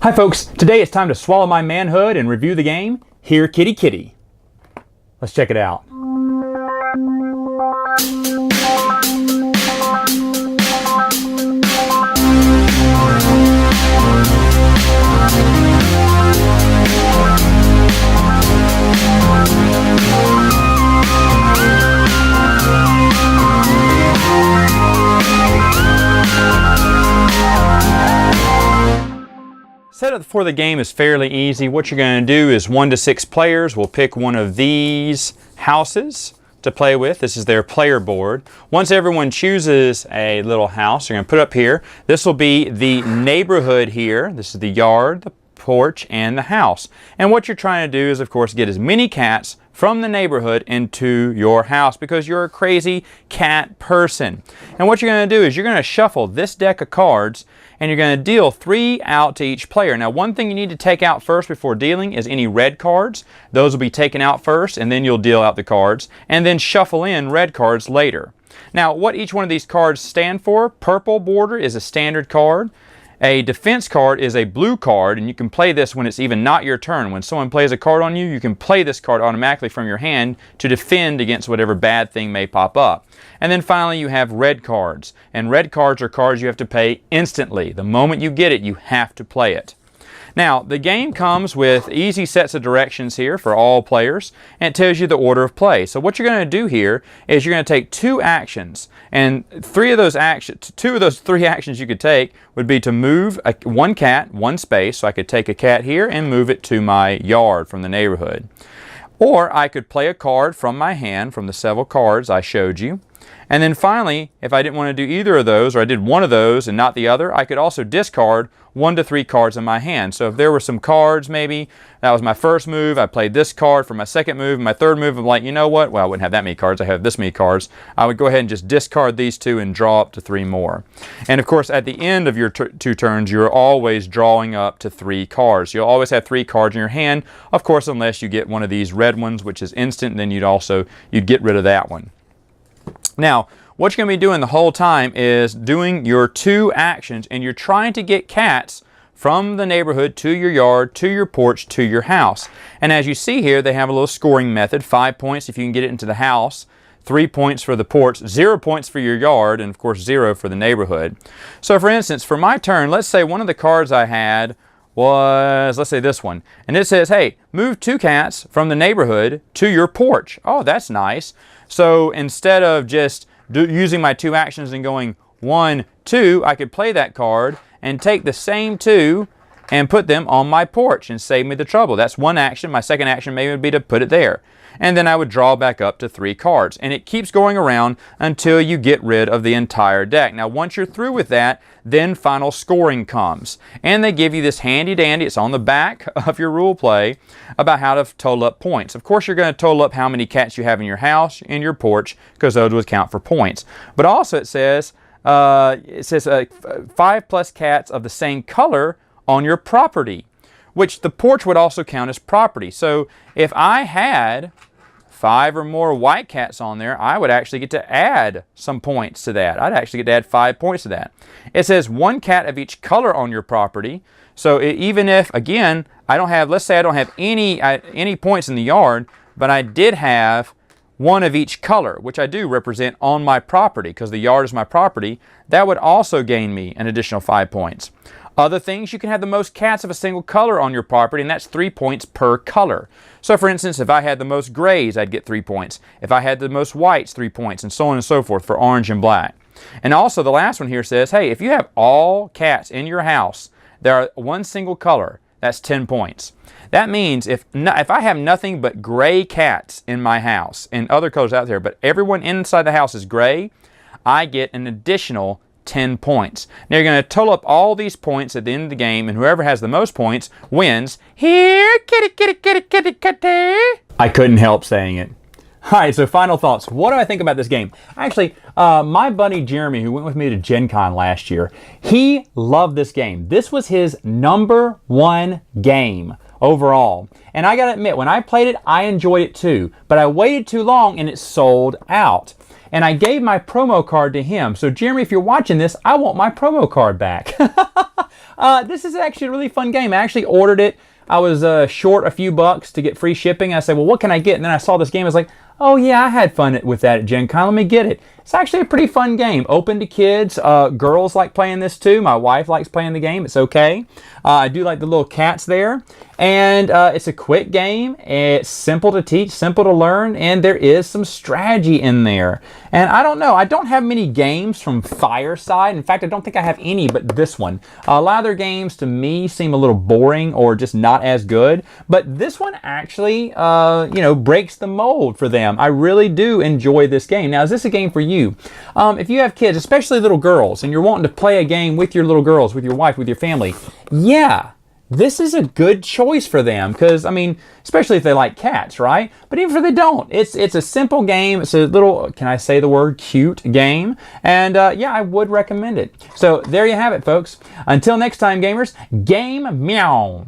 Hi folks, today it's time to swallow my manhood and review the game, Here Kitty Kitty. Let's check it out. Setup for the game is fairly easy. What you're going to do is 1 to 6 players will pick one of these houses to play with. This is their player board. Once everyone chooses a little house, you're going to put up here. This will be the neighborhood here. This is the yard, the porch, and the house. And what you're trying to do is, of course, get as many cats from the neighborhood into your house because you're a crazy cat person. And what you're going to do is you're going to shuffle this deck of cards and you're going to deal 3 out to each player. Now, one thing you need to take out first before dealing is any red cards. Those will be taken out first, and then you'll deal out the cards, and then shuffle in red cards later. Now, what each one of these cards stand for: purple border is a standard card. A defense card is a blue card, and you can play this when it's even not your turn. When someone plays a card on you, you can play this card automatically from your hand to defend against whatever bad thing may pop up. And then finally you have red cards. And red cards are cards you have to pay instantly. The moment you get it, you have to play it. Now, the game comes with easy sets of directions here for all players, and it tells you the order of play. So what you're going to do here is you're going to take 2 actions, and 2 of those 3 actions you could take would be to move one cat 1 space. So I could take a cat here and move it to my yard from the neighborhood. Or I could play a card from my hand, from the several cards I showed you. And then finally, if I didn't want to do either of those, or I did one of those and not the other, I could also discard 1 to 3 cards in my hand. So if there were some cards, maybe that was my first move, I played this card for my second move, and my third move, I'm like, you know what? Well, I wouldn't have that many cards. I have this many cards. I would go ahead and just discard these 2 and draw up to 3 more. And of course, at the end of your 2 turns, you're always drawing up to 3 cards. You'll always have 3 cards in your hand, of course, unless you get one of these red ones, which is instant, and then you'd get rid of that one. Now, what you're going to be doing the whole time is doing your 2 actions, and you're trying to get cats from the neighborhood to your yard, to your porch, to your house. And as you see here, they have a little scoring method: 5 points if you can get it into the house, 3 points for the porch, 0 points for your yard, and of course 0 for the neighborhood. So for instance, for my turn, let's say one of the cards I had was, let's say this one, and it says, hey, move 2 cats from the neighborhood to your porch. Oh, that's nice. So instead of just using my 2 actions and going 1, 2, I could play that card and take the same 2 and put them on my porch and save me the trouble. That's one action. My second action maybe would be to put it there. And then I would draw back up to 3 cards. And it keeps going around until you get rid of the entire deck. Now, once you're through with that, then final scoring comes. And they give you this handy dandy, it's on the back of your rule play, about how to total up points. Of course, you're going to total up how many cats you have in your house, in your porch, because those would count for points. But also it says 5 plus cats of the same color on your property, which the porch would also count as property. So if I had 5 or more white cats on there, I would actually get to add some points to that. I'd actually get to add 5 points to that. It says 1 cat of each color on your property. So even if, again, I don't have, let's say I don't have any points in the yard, but I did have 1 of each color, which I do represent on my property because the yard is my property, that would also gain me an additional 5 points. Other things, you can have the most cats of a single color on your property, and that's 3 points per color. So for instance, if I had the most grays, I'd get 3 points. If I had the most whites, 3 points, and so on and so forth for orange and black. And also the last one here says, hey, if you have all cats in your house that are 1 single color, that's 10 points. That means if I have nothing but gray cats in my house, and other colors out there, but everyone inside the house is gray, I get an additional 10 points. Now you're going to total up all these points at the end of the game, and whoever has the most points wins. Here, kitty, kitty, kitty, kitty, kitty. I couldn't help saying it. All right, so final thoughts. What do I think about this game? Actually, my buddy Jeremy, who went with me to Gen Con last year, he loved this game. This was his #1 game overall. And I gotta admit, when I played it, I enjoyed it too. But I waited too long and it sold out. and I gave my promo card to him. So Jeremy, if you're watching this, I want my promo card back. This is actually a really fun game. I actually ordered it. I was short a few bucks to get free shipping. I said, well, what can I get? And then I saw this game. I was like, oh yeah, I had fun with that at Gen Con. Let me get it. It's actually a pretty fun game. Open to kids. Girls like playing this too. My wife likes playing the game. It's okay. I do like the little cats there. And it's a quick game. It's simple to teach, simple to learn, and there is some strategy in there. And I don't know. I don't have many games from Fireside. In fact, I don't think I have any but this one. A lot of their games to me seem a little boring or just not as good. But this one actually, breaks the mold for them. I really do enjoy this game. Now, is this a game for you? If you have kids, especially little girls, and you're wanting to play a game with your little girls, with your wife, with your family, yeah, this is a good choice for them because, I mean, especially if they like cats, right? But even if they don't, it's a simple game. It's a little, can I say the word, cute game. And yeah, I would recommend it. So there you have it, folks. Until next time, gamers, game meow.